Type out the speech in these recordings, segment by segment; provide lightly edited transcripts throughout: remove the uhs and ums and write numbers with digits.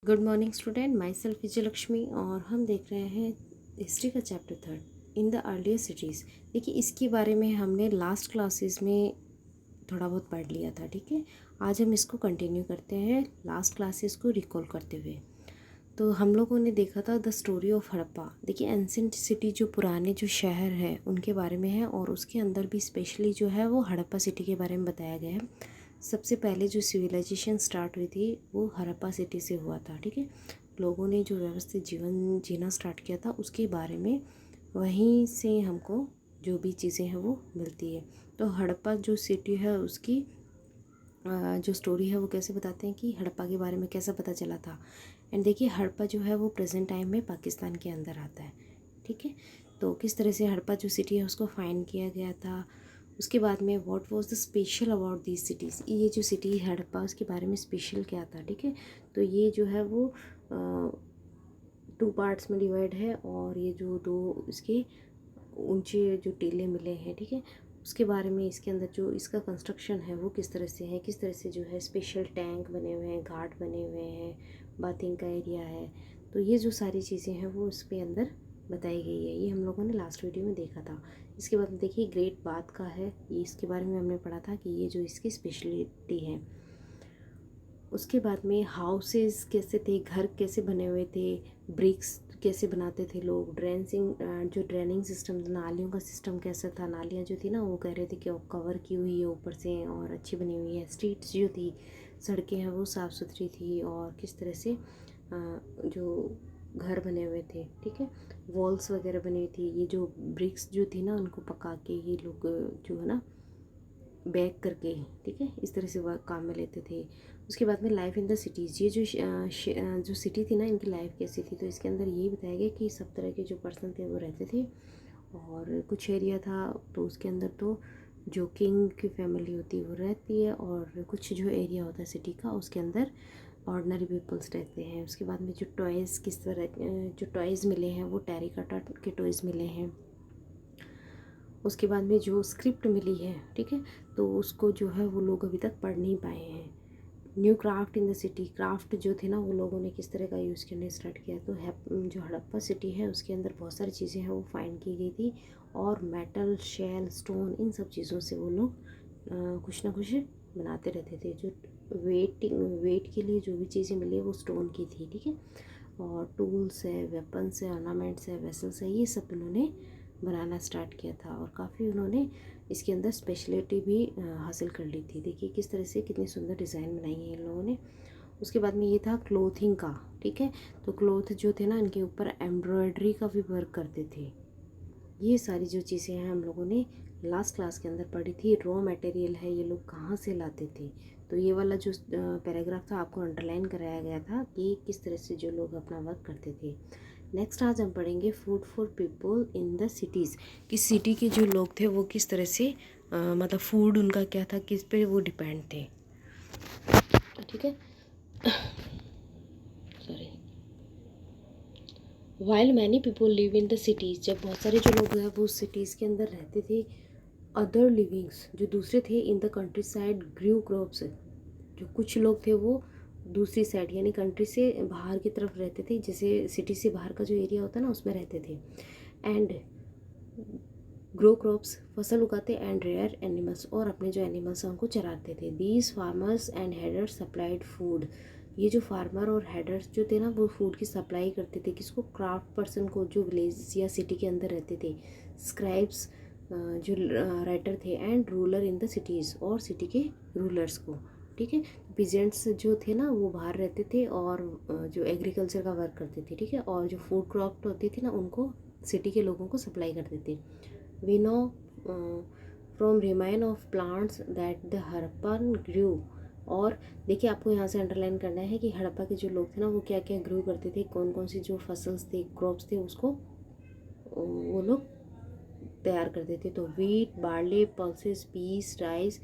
Good morning student, my self Vijayalakshmi और हम देख रहे हैं हिस्ट्री का chapter 3 in the earlier cities. देखिए, इसके बारे में हमने लास्ट क्लासेस में थोड़ा बहुत पढ़ लिया था। ठीक है, आज हम इसको कंटिन्यू करते हैं लास्ट क्लासेस को रिकॉल करते हुए। तो हम लोगों ने देखा था द स्टोरी ऑफ हड़प्पा। देखिए, एंसेंट सिटी जो पुराने जो शहर हैं उनके बारे में है और उसके अंदर भी स्पेशली जो है वो हड़प्पा सिटी के बारे में बताया गया है। सबसे पहले जो सिविलाइजेशन स्टार्ट हुई थी वो हड़प्पा सिटी से हुआ था। ठीक है, लोगों ने जो व्यवस्थित जीवन जीना स्टार्ट किया था उसके बारे में वहीं से हमको जो भी चीज़ें हैं वो मिलती है। तो हड़प्पा जो सिटी है उसकी जो स्टोरी है वो कैसे बताते हैं कि हड़प्पा के बारे में कैसा पता चला था। एंड देखिए, हड़प्पा जो है वो प्रेजेंट टाइम में पाकिस्तान के अंदर आता है। ठीक है, तो किस तरह से हड़प्पा जो सिटी है उसको फाइंड किया गया था। उसके बाद में what was the special about these cities, ये जो सिटी हड़प्पा उसके बारे में स्पेशल क्या था। ठीक है, तो ये जो है वो 2 पार्ट्स में डिवाइड है और ये जो 2 इसके ऊंचे जो टीले मिले हैं, ठीक है, उसके बारे में इसके अंदर जो इसका कंस्ट्रक्शन है वो किस तरह से है, किस तरह से जो है स्पेशल टैंक बने हुए हैं, घाट बने हुए हैं, बाथिंग का एरिया है। तो ये जो सारी चीज़ें हैं वो इसके अंदर बताई गई है। ये हम लोगों ने लास्ट वीडियो में देखा था। इसके बाद में देखिए ग्रेट बाथ का है, ये इसके बारे में हमने पढ़ा था कि ये जो इसकी स्पेशलिटी है। उसके बाद में हाउसेस कैसे थे, घर कैसे बने हुए थे, ब्रिक्स कैसे बनाते थे लोग, जो ड्रेनिंग सिस्टम, नालियों का सिस्टम कैसा था। नालियाँ जो थी ना वो कह रहे थे कि वो कवर की हुई है ऊपर से और अच्छी बनी हुई है। स्ट्रीट्स जो थी, सड़कें हैं वो साफ़ सुथरी थी और किस तरह से जो घर बने हुए थे। ठीक है, वॉल्स वगैरह बनी हुई थी। ये जो ब्रिक्स जो थी ना उनको पका के ये लोग जो है ना बैक करके, ठीक है, इस तरह से वर्क काम में लेते थे। उसके बाद में लाइफ इन द सिटीज़, ये जो सिटी थी ना इनकी लाइफ कैसी थी, तो इसके अंदर यही बताया गया कि सब तरह के जो पर्सन थे वो रहते थे। और कुछ एरिया था तो उसके अंदर तो जो किंग की फैमिली होती है वो रहती है और कुछ जो एरिया होता है सिटी का उसके अंदर ऑर्डनरी पीपल्स रहते हैं। उसके बाद में जो टॉयज़ किस तरह जो टॉयज़ मिले हैं वो टेरिकॉटा के टॉयज़ मिले हैं। उसके बाद में जो स्क्रिप्ट मिली है, ठीक है, तो उसको जो है वो लोग अभी तक पढ़ नहीं पाए हैं। New craft in the city, craft जो थे ना वो लोगों ने किस तरह का यूज़ करना स्टार्ट किया। तो जो हड़प्पा सिटी है उसके अंदर बहुत सारी चीज़ें हैं वो फाइंड की गई थी और मेटल, शेल, स्टोन, इन सब चीज़ों से वो लोग कुछ ना कुछ बनाते रहते थे। जो वेट के लिए जो भी चीज़ें मिली वो स्टोन की थी। ठीक है, और टूल्स है, वेपन्स है, ऑर्नामेंट्स है, वेसल्स है, ये सब उन्होंने बनाना स्टार्ट किया था और काफ़ी उन्होंने इसके अंदर स्पेशलिटी भी हासिल कर ली थी। देखिए किस तरह से कितनी सुंदर डिज़ाइन बनाई है इन लोगों ने। उसके बाद में ये था क्लोथिंग का। ठीक है, तो क्लोथ जो थे ना इनके ऊपर एम्ब्रॉयडरी का भी वर्क करते थे। ये सारी जो चीज़ें हैं हम लोगों ने लास्ट क्लास के अंदर पढ़ी थी। रॉ मटेरियल है, ये लोग कहाँ से लाते थे। तो ये वाला जो पैराग्राफ था आपको अंडरलाइन कराया गया था कि किस तरह से जो लोग अपना वर्क करते थे। नेक्स्ट आज हम पढ़ेंगे food for people in the cities, कि सिटी के जो लोग थे वो किस तरह से मतलब फूड उनका क्या था, किस पे वो डिपेंड थे। ठीक है, sorry. While many people live in the cities, जब बहुत सारे जो लोग हैं वो सिटीज़ के अंदर रहते थे, अदर लिविंग्स जो दूसरे थे in the countryside grew crops, जो कुछ लोग थे वो दूसरी साइड यानी कंट्री से बाहर की तरफ रहते थे, जैसे सिटी से बाहर का जो एरिया होता है ना उसमें रहते थे। एंड ग्रो क्रॉप्स, फसल उगाते, एंड रेयर एनिमल्स, और अपने जो एनिमल्स हैं उनको चराते थे। These farmers and headers supplied food, ये जो फार्मर और हेडर्स जो थे ना वो फूड की सप्लाई करते थे। किसको? क्राफ्ट पर्सन को, जो विलेज या सिटी के अंदर रहते थे। स्क्राइब्स जो राइटर थे, and ruler in the cities, और सिटी के रूलर्स को। ठीक है, पीजेंट्स जो थे ना वो बाहर रहते थे और जो एग्रीकल्चर का वर्क करते थे। ठीक है, और जो फूड क्रॉप होती थी ना उनको सिटी के लोगों को सप्लाई करते थे। We know from remain of plants that the Harappan grew, और देखिए आपको यहाँ से अंडरलाइन करना है कि हड़प्पा के जो लोग थे ना वो क्या क्या ग्रो करते थे, कौन कौन सी जो फसल्स थे, क्रॉप्स थे, उसको वो लोग तैयार करते थे। तो wheat, barley, pulses, peas, rice,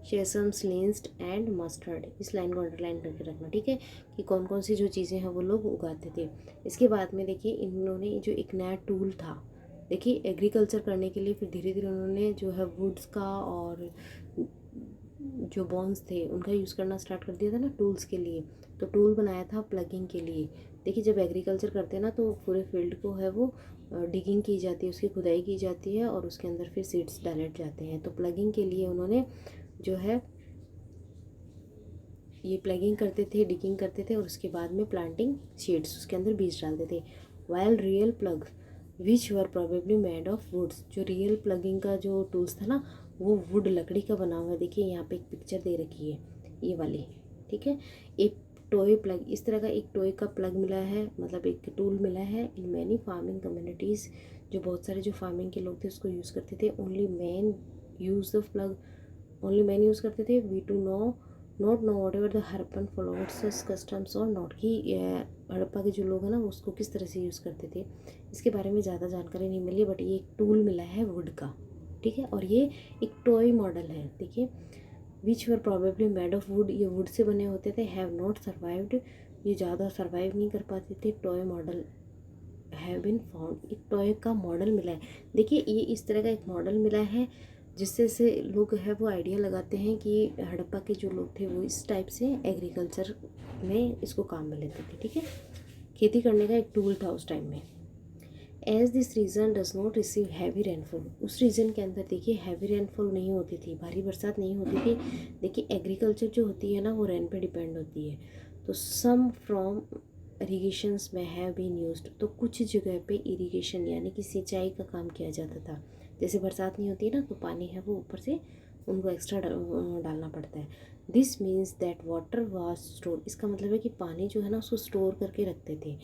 sesames, linseed and mustard, इस लाइन को अंडरलाइन करके रखना। ठीक है, कि कौन कौन सी जो चीज़ें हैं वो लोग उगाते थे। इसके बाद में देखिए इन्होंने जो एक नया टूल था, देखिए एग्रीकल्चर करने के लिए फिर धीरे धीरे उन्होंने जो है वुड्स का और जो बॉन्स थे उनका यूज़ करना स्टार्ट कर दिया था ना टूल्स के लिए। तो टूल बनाया था प्लगिंग के लिए। देखिए जब एग्रीकल्चर करते हैं ना तो पूरे फील्ड को है वो डिगिंग की जाती है, उसकी खुदाई की जाती है और उसके अंदर फिर सीड्स डाले जाते हैं। तो प्लगिंग के लिए उन्होंने जो है ये प्लगिंग करते थे, डिगिंग करते थे और उसके बाद में प्लांटिंग सीड्स उसके अंदर बीज डालते थे। While real plug which were probably made of woods, जो रियल प्लगिंग का जो टूल्स था ना वो वुड लकड़ी का बना हुआ है। देखिए यहाँ पे एक पिक्चर दे रखी है ये वाली, ठीक है। एक टॉय प्लग, इस तरह का एक टॉय का प्लग मिला है, मतलब एक टूल मिला है इन मैनी फार्मिंग कम्युनिटीज़। जो बहुत सारे जो फार्मिंग के लोग थे उसको यूज़ करते थे। Only man use the plug, only man use करते थे। We to know not know whatever the Harappan followers customs और नॉट, कि हड़प्पा के जो लोग हैं ना उसको किस तरह से यूज़ करते थे इसके बारे में ज़्यादा जानकारी नहीं मिली। बट ये एक टूल मिला है वुड का, ठीक है। और ये एक टॉय मॉडल है, देखिए। विच वर प्रॉबेबली मेड ऑफ वुड, ये वुड से बने होते थे। हैव नॉट सर्वाइव्ड, ये ज़्यादा सर्वाइव नहीं कर पाते थे। Toy model have been found, एक टॉय का मॉडल मिला है। देखिए ये इस तरह का एक मॉडल मिला है जिससे से लोग है वो आइडिया लगाते हैं कि हड़प्पा के जो लोग थे वो इस टाइप से एग्रीकल्चर में इसको काम में लेते थे, ठीक है। खेती करने का एक टूल था उस टाइम में। As this region does not receive heavy rainfall, उस रीजन के अंदर देखिए हैवी रेनफॉल नहीं होती थी, भारी बरसात नहीं होती थी। देखिए एग्रीकल्चर जो होती है ना वो रेन पे डिपेंड होती है। तो सम फ्रॉम इरीगेशंस में हैव बीन यूज्ड, तो कुछ जगह पे इरीगेशन यानी कि सिंचाई का काम किया जाता था। जैसे बरसात नहीं होती है ना तो पानी है वो ऊपर से उनको एक्स्ट्रा डालना पड़ता है। This means that water was store, इसका मतलब है कि पानी जो है ना उसको स्टोर करके रखते थे।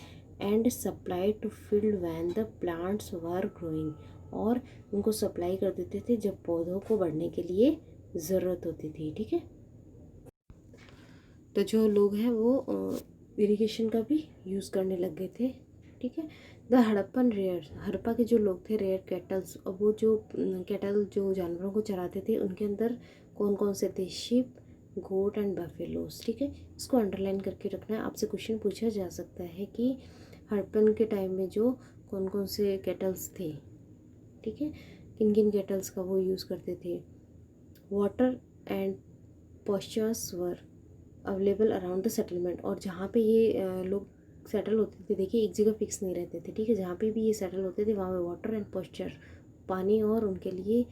And supply to field when the plants were growing, और उनको सप्लाई कर देते थे जब पौधों को बढ़ने के लिए ज़रूरत होती थी, ठीक है। तो जो लोग हैं वो इरिगेशन का भी यूज़ करने लग गए थे, ठीक है। द हड़प्पन रेयर, हड़प्पा के जो लोग थे रेयर कैटल्स, और वो जो कैटल जो जानवरों को चराते थे उनके अंदर कौन कौन से थे, शिप, गोट एंड बफेलोस, ठीक है। इसको अंडरलाइन करके रखना है, आपसे क्वेश्चन पूछा जा सकता है कि हड़प्पन के टाइम में जो कौन कौन से कैटल्स थे, ठीक है, किन किन कैटल्स का वो यूज़ करते थे। Water and postures were available around the settlement, और जहाँ पे ये लोग सेटल होते थे, देखिए एक जगह फिक्स नहीं रहते थे, ठीक है। जहाँ पे भी ये सेटल होते थे वहाँ पे वाटर एंड पॉस्चर, पानी और उनके लिए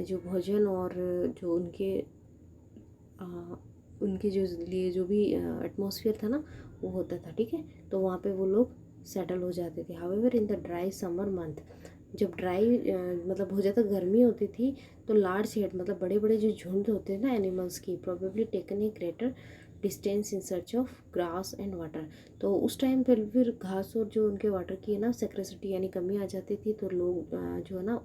जो भोजन और जो उनके जो लिए जो भी एटमॉस्फेयर था ना वो होता था, ठीक है। तो वहाँ पे वो लोग सेटल हो जाते थे। However in the dry summer month, जब ड्राई मतलब बहुत ज़्यादा गर्मी होती थी तो लार्ज हेड मतलब बड़े बड़े जो झुंड होते हैं ना एनिमल्स की, probably taken a greater distance in search of grass and water, तो उस टाइम पर फिर घास और जो उनके वाटर की है ना सेक्रेसिटी यानी कमी आ जाती थी। तो लोग जो है ना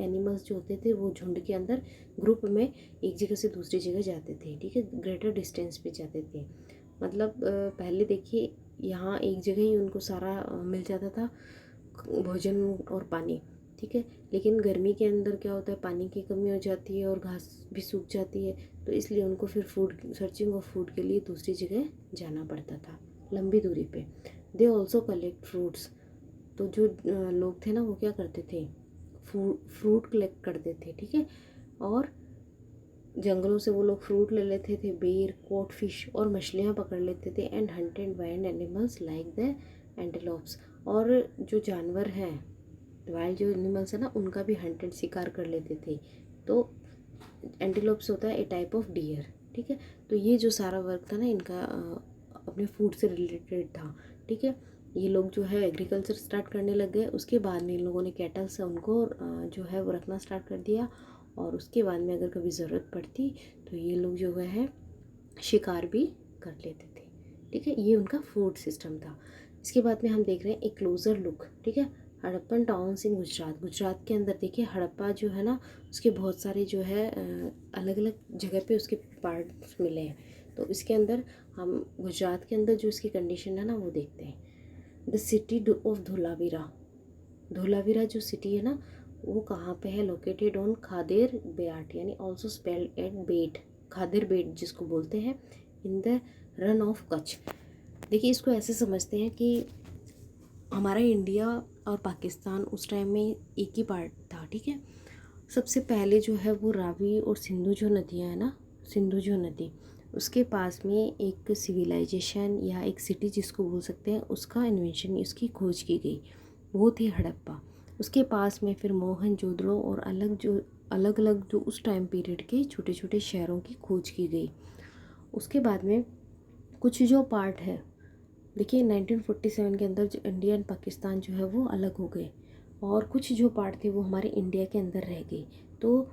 एनिमल्स जो होते थे वो झुंड के अंदर ग्रुप में एक जगह से दूसरी जगह जाते थे, ठीक है, ग्रेटर डिस्टेंस पे जाते थे। मतलब पहले देखिए यहाँ एक जगह ही उनको सारा मिल जाता था भोजन और पानी, ठीक है। लेकिन गर्मी के अंदर क्या होता है, पानी की कमी हो जाती है और घास भी सूख जाती है, तो इसलिए उनको फिर फूड सर्चिंग ऑफ फूड के लिए दूसरी जगह जाना पड़ता था लंबी दूरी पे। दे ऑल्सो कलेक्ट फ्रूट्स, तो जो लोग थे ना वो क्या करते थे, फ्रूट कलेक्ट करते थे, ठीक है। और जंगलों से वो लोग फ्रूट ले लेते थे, बेर, कोट फिश और मछलियाँ पकड़ लेते थे। And hunted wild animals like the antelopes, और जो जानवर हैं वाइल्ड जो एनिमल्स है ना उनका भी हंटेड शिकार कर लेते थे। तो एंटीलोप्स होता है ए टाइप ऑफ डियर, ठीक है। तो ये जो सारा वर्क था ना इनका अपने फूड से रिलेटेड था, ठीक है। ये लोग जो है एग्रीकल्चर स्टार्ट करने लग गए। उसके बाद में इन लोगों ने कैटल से उनको जो है वो रखना स्टार्ट कर दिया, और उसके बाद में अगर कभी ज़रूरत पड़ती तो ये लोग जो है शिकार भी कर लेते थे, ठीक है। ये उनका फूड सिस्टम था। इसके बाद में हम देख रहे हैं एक क्लोज़र लुक, ठीक है, हड़प्पन टाउन्स इन गुजरात। गुजरात के अंदर देखिए हड़प्पा जो है ना उसके बहुत सारे जो है अलग अलग जगह पे उसके पार्ट्स मिले हैं। तो इसके अंदर हम गुजरात के अंदर जो इसकी कंडीशन है ना वो देखते हैं। The city of Dholavira, Dholavira जो सिटी है ना वो कहाँ पे है, लोकेटेड ऑन खादेर बेट यानी also spelled at Bet, Khadir Bet जिसको बोलते हैं, in the Rann of Kutch. देखिए इसको ऐसे समझते हैं कि हमारा इंडिया और पाकिस्तान उस टाइम में एक ही पार्ट था, ठीक है। सबसे पहले जो है वो रावी और सिंधु जो नदियाँ हैं ना, सिंधुजो नदी, उसके पास में एक सिविलाइजेशन या एक सिटी जिसको बोल सकते हैं, उसका इन्वेंशन, उसकी खोज की गई, वो थी हड़प्पा। उसके पास में फिर मोहनजोदड़ो और अलग अलग जो उस टाइम पीरियड के छोटे छोटे शहरों की खोज की गई। उसके बाद में कुछ जो पार्ट है, देखिए 1947 के अंदर जो इंडिया एंड पाकिस्तान जो है वो अलग हो गए, और कुछ जो पार्ट थे वो हमारे इंडिया के अंदर रह गई। तो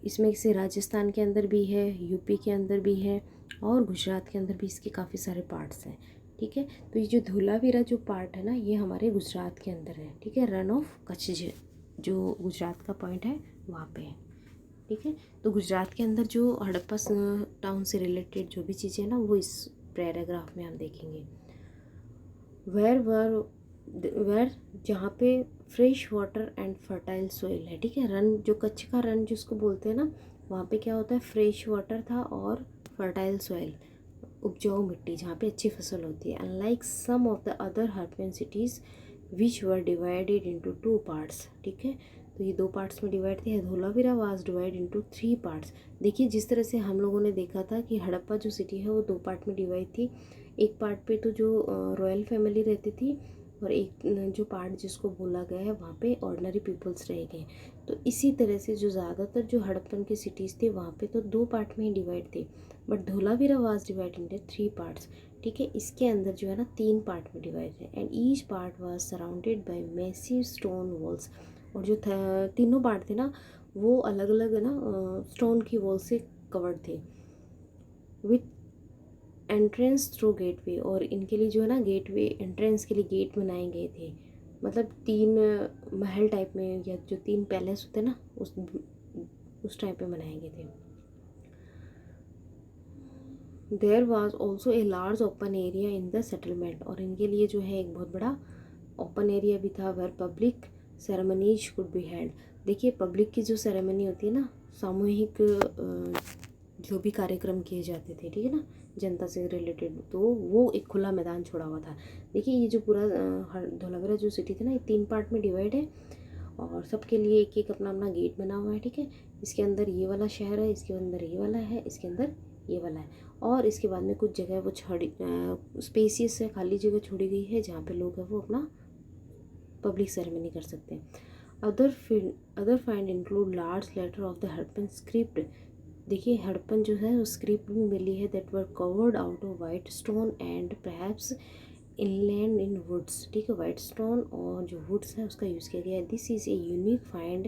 इसमें से राजस्थान के अंदर भी है, यूपी के अंदर भी है, और गुजरात के अंदर भी इसके काफ़ी सारे पार्ट्स हैं। ठीक है, तो ये जो धोलावीरा जो पार्ट है ना, ये हमारे गुजरात के अंदर है। ठीक है, रन ऑफ कच्छ जो गुजरात का पॉइंट है वहाँ पे है। ठीक है, तो गुजरात के अंदर जो हड़प्पा टाउन से रिलेटेड जो भी चीज़ें हैं ना, वो इस पैराग्राफ में हम देखेंगे। वेर जहाँ पे fresh water and fertile soil है। ठीक है, रन जो कच्छ का रन जिसको बोलते हैं ना, वहाँ पे क्या होता है, फ्रेश वाटर था और फर्टाइल सोइल, उपजाऊ मिट्टी जहाँ पे अच्छी फसल होती है। Unlike some of the other Harappan cities which were divided into 2 parts. ठीक है, तो ये 2 पार्ट्स में डिवाइड थे। Dholavira was divide into 3 parts. देखिए जिस तरह से हम लोगों ने देखा था कि हड़प्पा जो सिटी है वो 2 पार्ट में डिवाइड थी। एक पार्ट पे तो जो रॉयल फैमिली रहती थी, और एक जो पार्ट जिसको बोला गया है वहाँ पे ऑर्डिनरी पीपल्स रह गए। तो इसी तरह से जो ज़्यादातर जो हड़प्पन की सिटीज़ थे वहाँ पे तो 2 पार्ट में ही डिवाइड थे, but Dholavira was divide into 3 parts. ठीक है, इसके अंदर जो है ना 3 पार्ट में डिवाइड है, and each part was surrounded by massive stone walls. और जो तीनों पार्ट थे ना, वो अलग अलग है ना स्टोन की वॉल से कवर्ड थे, विथ एंट्रेंस थ्रू गेटवे। और इनके लिए जो है ना गेटवे, एंट्रेंस के लिए गेट बनाए गए थे। मतलब 3 महल टाइप में, या जो 3 पैलेस होते हैं ना, उस टाइप पे बनाए गए थे। There was also a large open area in the settlement. और इनके लिए जो है एक बहुत बड़ा ओपन एरिया भी था, where public ceremonies could be held. देखिए पब्लिक की जो सेरेमनी होती है ना, सामूहिक जो भी कार्यक्रम किए जाते थे, ठीक है ना, जनता से रिलेटेड, तो वो एक खुला मैदान छोड़ा हुआ था। देखिए ये जो पूरा धोलावीरा जो सिटी थी ना, ये 3 पार्ट में डिवाइड है, और सबके लिए एक एक अपना अपना गेट बना हुआ है। ठीक है, इसके अंदर ये वाला शहर है, इसके अंदर ये वाला है, इसके अंदर ये वाला है, और इसके बाद में कुछ जगह वो स्पेसियस है, खाली जगह छोड़ी गई है जहाँ पे लोग हैं वो अपना पब्लिक सेरेमनी कर सकते हैं। Other find include large letter of the Harappan script. देखिए हड़प्पन जो है वो स्क्रिप्ट भी मिली है, that were covered out of white stone and perhaps inland in woods. ठीक है, वाइट स्टोन और जो वुड्स है उसका यूज़ किया गया है। This is a unique find.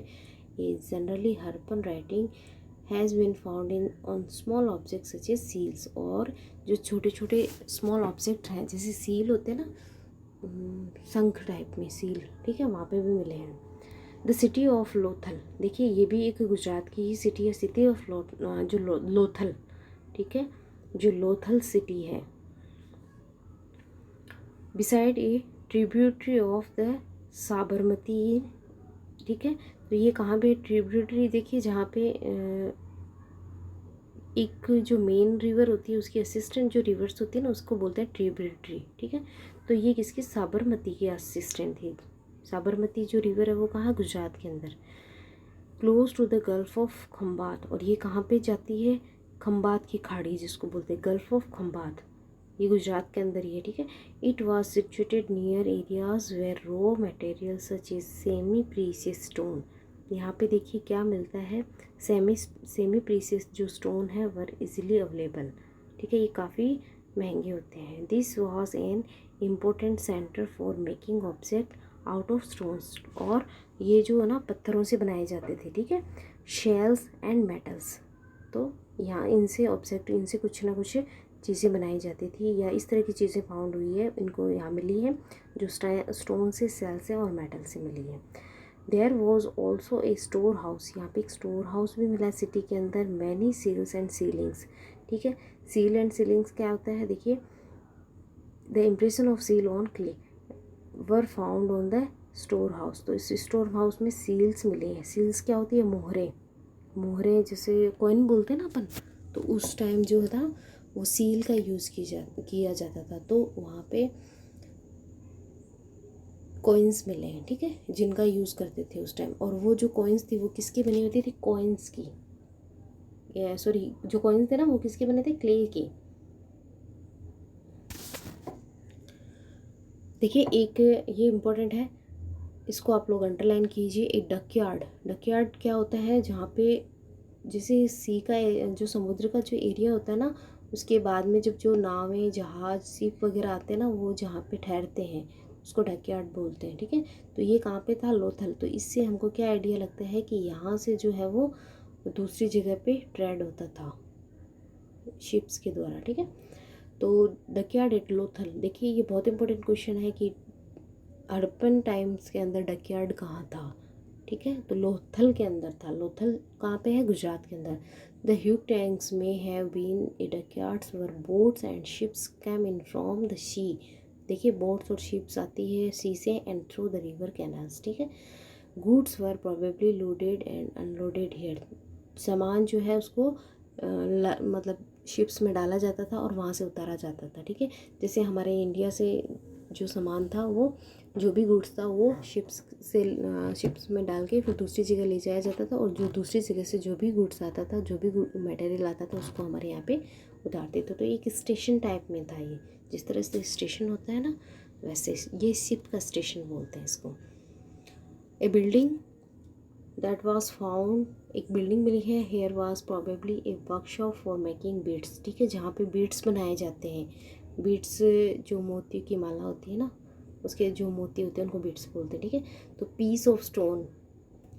A generally Harappan writing has been found in on small object such as seals. और जो छोटे छोटे स्मॉल ऑब्जेक्ट हैं जैसे सील होते हैं ना, शंख टाइप में सील, ठीक है, वहाँ पे भी मिले हैं। द सिटी ऑफ लोथल, देखिए ये भी एक गुजरात की ही सिटी है, सिटी ऑफ लोथल। ठीक है, जो लोथल सिटी है, beside A tributary of the Sabarmati. ठीक है, तो ये कहाँ पे ट्रिब्यूटरी, देखिए जहाँ पे एक जो मेन रिवर होती है उसकी असिस्टेंट जो रिवर्स होती है ना, उसको बोलते हैं ट्रिब्यूटरी। ठीक है, तो ये किसकी, साबरमती की असिस्टेंट थी। साबरमती जो रिवर है वो कहाँ, गुजरात के अंदर, close to the gulf of Khambhat. और ये कहाँ पे जाती है, खम्बात की खाड़ी जिसको बोलते हैं, गल्फ ऑफ खम्बात, ये गुजरात के अंदर ही है। ठीक है, it was situated near areas where raw material such is semi precious stone. यहाँ पे देखिए क्या मिलता है, सेमी प्रीसियस जो स्टोन है वर इजीली अवेलेबल। ठीक है, ये काफ़ी महंगे होते हैं। This was an important centre for making object out of stones. और ये जो है ना पत्थरों से बनाए जाते थे, ठीक है, शेल्स एंड मेटल्स। तो यहाँ इनसे ऑब्जेक्ट, इनसे कुछ ना कुछ चीज़ें बनाई जाती थी, या इस तरह की चीज़ें फाउंड हुई है, इनको यहाँ मिली है जो स्टोन से, सेल से और मेटल से मिली है। There was also a store house, यहाँ पे एक स्टोर हाउस भी मिला सिटी के अंदर। Many seals and sealings. ठीक है, सील एंड सीलिंग्स क्या होता है, देखिए the impression of seal on clay were found on the store house. तो इस स्टोर हाउस में सील्स मिले हैं। सील्स क्या होती है, मोहरे, मोहरे जैसे कॉइन बोलते हैं ना अपन, तो उस टाइम जो था वो सील का यूज़ किया जाता था, तो वहाँ पे कॉइन्स मिले हैं। ठीक है, जिनका यूज़ करते थे उस टाइम, और वो जो कॉइन्स थी वो किसकी बनी होती थी, कॉइन्स की। सॉरी, जो कॉइन्स थे ना वो किसके बने थे, क्ले के। देखिए एक ये इम्पोर्टेंट है, इसको आप लोग अंडरलाइन कीजिए। एक डकयार्ड, डकयार्ड क्या होता है, जहाँ पे जैसे सी का जो समुद्र का जो एरिया होता है ना, उसके बाद में जब जो नावें जहाज शिप वगैरह आते हैं ना, वो जहाँ पे ठहरते हैं उसको डकयार्ड बोलते हैं, ठीक है। तो ये कहाँ पे था, लोथल। तो इससे हमको क्या आइडिया लगता है कि यहाँ से जो है वो दूसरी जगह पे ट्रेड होता था शिप्स के द्वारा, ठीक है। तो डकयार्ड एट लोथल, देखिए ये बहुत इंपॉर्टेंट क्वेश्चन है कि हड़प्पन टाइम्स के अंदर डकयार्ड कहाँ था, ठीक है। तो लोथल के अंदर था। लोथल कहाँ पे है, गुजरात के अंदर। The huge tanks may have been a dockyards where boats and ships came in from the sea. देखिए बोट्स और शिप्स आती है सी से and through the river canals, ठीक है। Goods were probably loaded and unloaded here, सामान जो है उसको मतलब शिप्स में डाला जाता था और वहाँ से उतारा जाता था, ठीक है। जैसे हमारे इंडिया से जो सामान था, वो जो भी गुड्स था वो शिप्स में डाल के फिर दूसरी जगह ले जाया जाता था, और जो दूसरी जगह से जो भी गुड्स आता था, जो भी मटेरियल आता था, उसको हमारे यहाँ पे उतारते थे। तो एक स्टेशन टाइप में था ये, जिस तरह से स्टेशन होता है ना, वैसे ये शिप का स्टेशन बोलते हैं इसको। A building that was found, एक बिल्डिंग मिली है, here was probably a workshop for making beads, ठीक है, जहाँ पे बीड्स बनाए जाते हैं। बीड्स जो मोती की माला होती है ना, उसके जो मोती होते हैं उनको बीड्स बोलते हैं, ठीक है। तो पीस ऑफ स्टोन,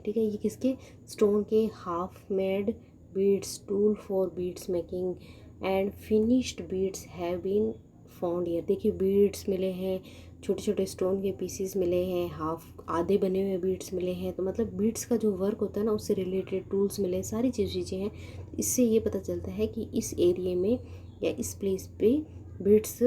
ठीक है, ये किसके, स्टोन के, half made beads, tool for beads making and finished beads have been found here. देखिए बीड्स मिले हैं, छोटे छोटे स्टोन के पीसीस मिले हैं, हाफ आधे बने हुए बीड्स मिले हैं। तो मतलब बीड्स का जो वर्क होता है ना, उससे रिलेटेड टूल्स मिले, सारी चीज़ें हैं। इससे ये पता चलता है कि इस एरिया में या इस प्लेस पे बीड्स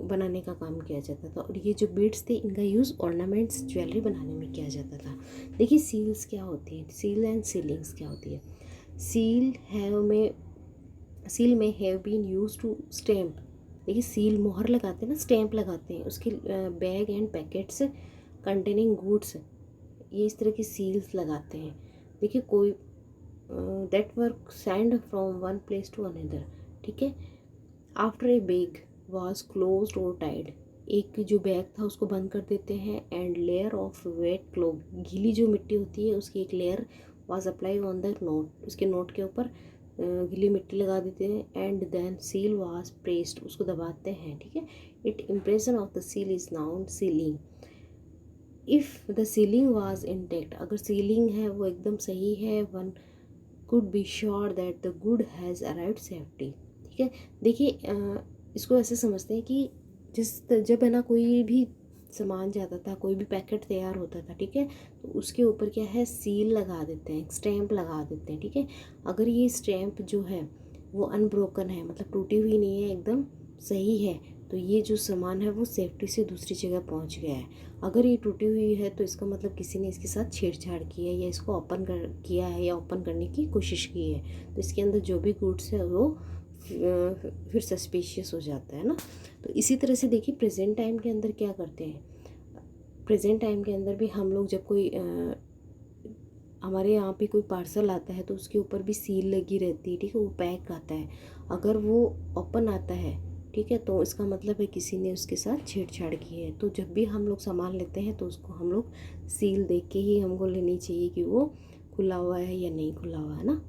बनाने का काम किया जाता था। और ये जो बीड्स थे, इनका यूज़ ऑर्नामेंट्स, ज्वेलरी बनाने में किया जाता था। देखिए सील्स क्या होती है, सील एंड सीलिंग्स क्या होती है। सील में have been use to stamp, देखिए सील मोहर लगाते हैं ना, स्टैम्प लगाते हैं, उसके bag and packets containing goods, ये इस तरह की सील्स लगाते हैं। देखिए कोई that work send from one place to another, ठीक है। After a bag was closed और टाइड, एक जो बैग था उसको बंद कर देते हैं। And layer of wet clay, गीली जो मिट्टी होती है उसकी एक layer was apply on the knot, उसके नोट के ऊपर गीली मिट्टी लगा देते हैं। And then seal was pressed, उसको दबाते हैं, ठीक है। It impression of the seal is known sealing. If the sealing was intact, अगर सीलिंग है वो एकदम सही है, one could be sure that the good has arrived safety, ठीक है। देखिए इसको ऐसे समझते हैं कि जब है ना कोई भी सामान जाता था, कोई भी पैकेट तैयार होता था, ठीक है, तो उसके ऊपर क्या है, सील लगा देते हैं, स्टैम्प लगा देते हैं, ठीक है। अगर ये स्टैम्प जो है वो अनब्रोकन है, मतलब टूटी हुई नहीं है, एकदम सही है, तो ये जो सामान है वो सेफ्टी से दूसरी जगह पहुंच गया है। अगर ये टूटी हुई है तो इसका मतलब किसी ने इसके साथ छेड़छाड़ की है, या इसको ओपन किया है, या ओपन करने की कोशिश की है, तो इसके अंदर जो भी गुड्स है वो फिर सस्पिशियस हो जाता है ना। तो इसी तरह से देखिए प्रेजेंट टाइम के अंदर क्या करते हैं, प्रेजेंट टाइम के अंदर भी हम लोग जब कोई हमारे यहाँ पे कोई पार्सल आता है तो उसके ऊपर भी सील लगी रहती है, ठीक है, वो पैक आता है। अगर वो ओपन आता है, ठीक है, तो इसका मतलब है किसी ने उसके साथ छेड़छाड़ की है। तो जब भी हम लोग सामान लेते हैं तो उसको हम लोग सील देख के ही हमको लेनी चाहिए कि वो खुला हुआ है या नहीं खुला हुआ है ना,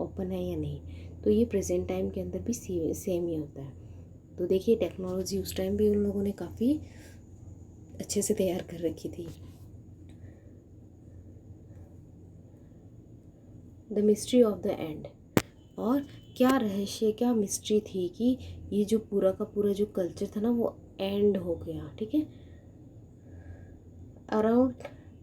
ओपन है या नहीं। तो ये प्रेजेंट टाइम के अंदर भी सेम ही होता है। तो देखिए टेक्नोलॉजी उस टाइम भी उन लोगों ने काफ़ी अच्छे से तैयार कर रखी थी। The mystery of the end, और क्या रहस्य, क्या मिस्ट्री थी कि ये जो पूरा का पूरा जो कल्चर था ना वो एंड हो गया, ठीक है। Around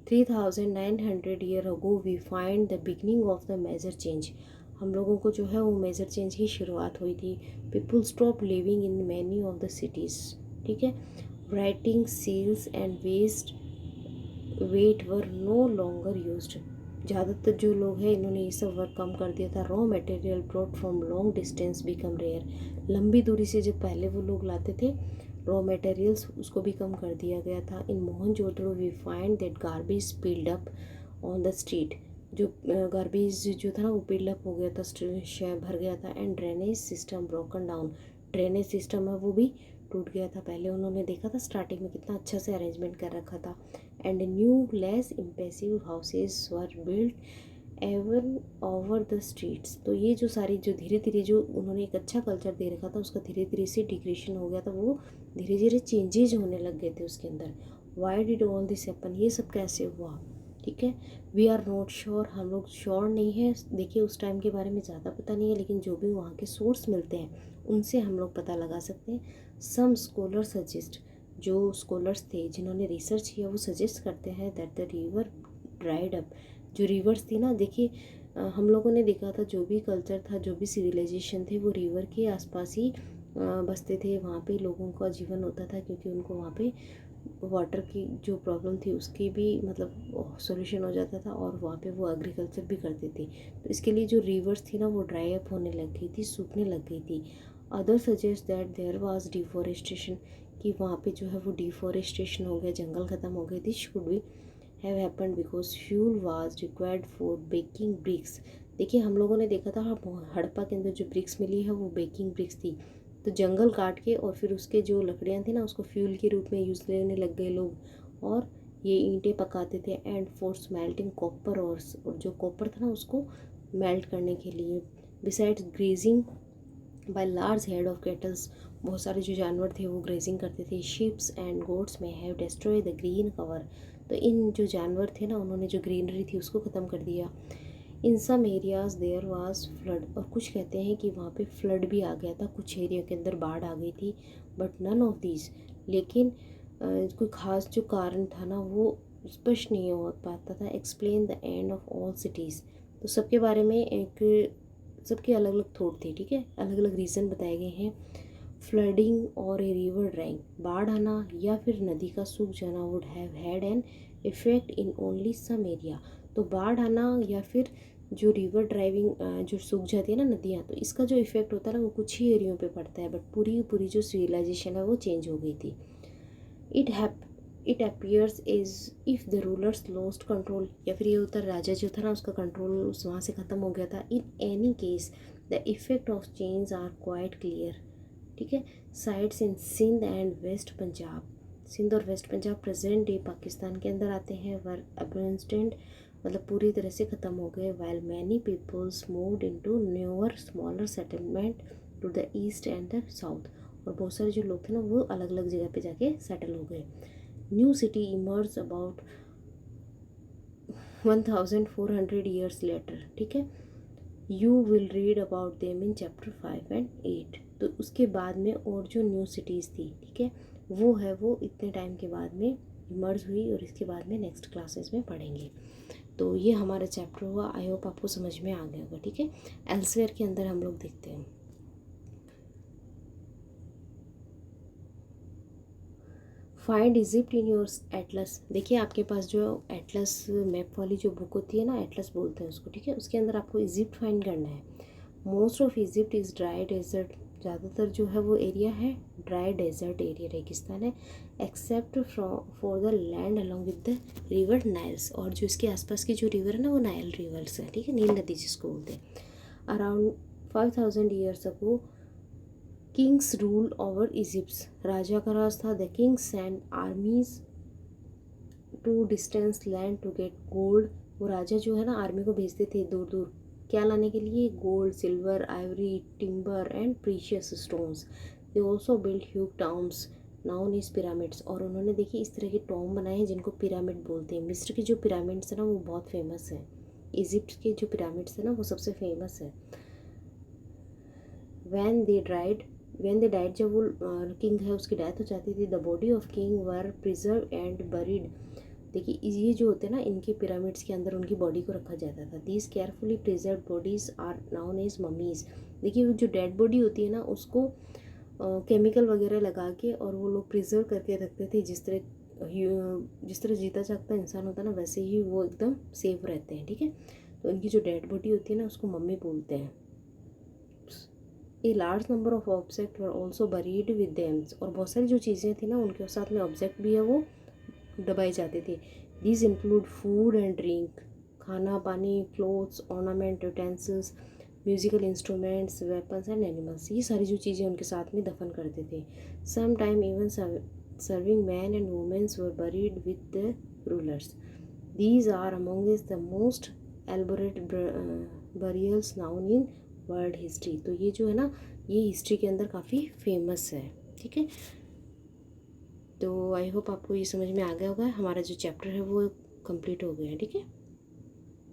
3900 year ago we find the beginning of the major change, हम लोगों को जो है वो मेजर चेंज की शुरुआत हुई थी। People stop living in many of the cities, ठीक है। Writing seals and weight were no longer used, ज़्यादातर जो लोग हैं इन्होंने ये सब वर्क कम कर दिया था। Raw material brought from long distance become rare, लंबी दूरी से जब पहले वो लोग लाते थे रॉ मटेरियल्स, उसको भी कम कर दिया गया था। In Mohenjodaro we find that garbage spilled up on the street, जो गार्बेज जो था ना वो बिल्डअप हो गया था, भर गया था। And drainage system broken down, drainage system है वो भी टूट गया था। पहले उन्होंने देखा था स्टार्टिंग में कितना अच्छा से अरेंजमेंट कर रखा था। And new less impressive houses were built even over the streets. तो ये जो सारी जो धीरे धीरे जो उन्होंने एक अच्छा कल्चर दे रखा था उसका धीरे धीरे से डिग्रेशन हो गया था, वो धीरे धीरे चेंजेज होने लग गए थे उसके अंदर। Why did all this happen, ये सब कैसे हुआ, ठीक है। वी आर नॉट श्योर, हम लोग श्योर नहीं है। देखिए उस टाइम के बारे में ज़्यादा पता नहीं है, लेकिन जो भी वहाँ के सोर्स मिलते हैं उनसे हम लोग पता लगा सकते हैं। सम स्कॉलर सजेस्ट, जो स्कॉलर्स थे जिन्होंने रिसर्च किया वो सजेस्ट करते हैं that the river dried up. जो रिवर्स थी ना, देखिए हम लोगों ने देखा था जो भी कल्चर था, जो भी सिविलाइजेशन थे वो रिवर के आसपास ही बसते थे। वहाँ पे लोगों का जीवन होता था क्योंकि उनको वहाँ पे वाटर की जो प्रॉब्लम थी उसकी भी मतलब सॉल्यूशन हो जाता था, और वहाँ पे वो एग्रीकल्चर भी करते थे। तो इसके लिए जो रिवर्स थी ना वो ड्राई अप होने लग गई थी, सूखने लग गई थी। Other suggest that there was deforestation, कि वहाँ पे जो है वो डिफॉरेस्टेशन हो गया, जंगल ख़त्म हो गए थी। शुड भी have happened because fuel was required for baking bricks. देखिए हम लोगों ने देखा था हड़प्पा के अंदर जो ब्रिक्स मिली है वो बेकिंग ब्रिक्स थी। तो जंगल काट के और फिर उसके जो लकड़ियाँ थी ना उसको फ्यूल के रूप में यूज़ लेने लग गए लोग, और ये ईंटें पकाते थे। एंड फॉर स्मेल्टिंग कॉपर, और जो कॉपर था ना उसको मेल्ट करने के लिए। Besides grazing by large head of kettles, बहुत सारे जो जानवर थे वो ग्रेजिंग करते थे। शिप्स एंड गोट्स में have destroy the green cover, तो इन जो जानवर थे ना उन्होंने जो ग्रीनरी थी उसको ख़त्म कर दिया। इन सम एरियाज़ देयर वाज फ्लड, और कुछ कहते हैं कि वहाँ पे फ्लड भी आ गया था, कुछ एरिया के अंदर बाढ़ आ गई थी। बट नन ऑफ दीज, लेकिन कोई ख़ास जो कारण था ना वो स्पष्ट नहीं हो पाता था। Explain the end of all cities, तो सबके बारे में एक सबके अलग अलग थॉट थे, ठीक है, अलग अलग रीज़न बताए गए हैं। फ्लडिंग और ए रिवर ड्राइंग, बाढ़ आना या फिर नदी का सूख जाना would have had an effect in only some area. तो बाढ़ आना या फिर जो रिवर ड्राइविंग जो सूख जाती है ना नदियाँ, तो इसका जो इफेक्ट होता है ना वो कुछ ही एरियो पे पड़ता है, बट पूरी पूरी जो सिविलाइजेशन है वो चेंज हो गई थी। It appears is if the rulers lost control, या फिर ये होता राजा जो था ना उसका कंट्रोल उस वहाँ से ख़त्म हो गया था। In any case the effect of change are quite clear, ठीक है। Sites in Sindh and west Punjab, Sindh और west Punjab present day Pakistan के अंदर आते हैं, वर अबेंस्टेंड, मतलब पूरी तरह से ख़त्म हो गए। While many peoples moved into newer smaller settlement to the east and the south, और बहुत सारे जो लोग थे ना वो अलग अलग जगह पे जाके सेटल हो गए। New city emerge about 1400 years later, ठीक है। You will read about them in chapter 5 and 8। तो उसके बाद में और जो न्यू सिटीज़ थी, ठीक है, वो है वो इतने टाइम के बाद में इमर्ज हुई, और इसके बाद में नेक्स्ट क्लासेस में पढ़ेंगे। तो ये हमारा चैप्टर हुआ, आई होप आपको समझ में आ गया होगा, ठीक है। एल्सवेयर के अंदर हम लोग देखते हैं। Find Egypt in your Atlas, देखिए आपके पास जो एटलस मैप वाली जो बुक होती है ना, एटलस बोलते हैं उसको, ठीक है, उसके अंदर आपको इजिप्ट फाइंड करना है। Most of Egypt is dry desert, ज़्यादातर जो है वो एरिया है ड्राई डेजर्ट एरिया, रेगिस्तान है। Except for the land along with the river Niles, और जो इसके आसपास की जो रिवर है ना वो नाइल रिवर्स है, ठीक है, नील नदी जिसको बोलते हैं। Around 5000 years ago kings rule over Egypt, राजा का राज था। The kings send armies to distance land to get gold, वो राजा जो है ना आर्मी को भेजते थे दूर दूर, क्या लाने के लिए, gold, silver, Ivory, timber and precious stones. They also build huge towns noun is pyramids, और उन्होंने देखिए इस तरह के टॉम बनाए हैं जिनको पिरामिड बोलते हैं। मिस्र के जो पिरामिड्स है ना वो बहुत फेमस है, इजिप्ट के जो पिरामिड्स है ना वो सबसे फेमस है। वैन दे डाइड, जब वो किंग है उसकी डेथ हो जाती थी, the body of king were preserve and buried, देखिए ये जो होते हैं ना इनके पिरामिड्स के अंदर उनकी बॉडी को रखा जाता था। These carefully preserve bodies are known as mummies, देखिए वो जो डेड बॉडी होती है ना उसको केमिकल वगैरह लगा के और वो लोग प्रिजर्व करके रखते थे। जिस तरह जीता जागता इंसान होता है ना वैसे ही वो एकदम सेफ रहते हैं, ठीक है। तो इनकी जो डेड बॉडी होती है ना उसको मम्मी बोलते हैं। A large number of object were also buried with them, और बहुत सारी जो चीज़ें थी ना उनके साथ में ऑब्जेक्ट भी है वो दबाए जाते थे। These include food and drink, खाना पानी, clothes, ornament, utensils, musical instruments, weapons and animals, ये सारी जो चीज़ें उनके साथ में दफन करते थे। Some time even serving man and womens were buried with the rulers. These are among the most elaborate burials known in world history. तो ये जो है ना, ये हिस्ट्री के अंदर काफ़ी फेमस है। ठीक है, तो आई होप आपको ये समझ में आ गया होगा। हमारा जो चैप्टर है वो कंप्लीट हो गया है। ठीक है।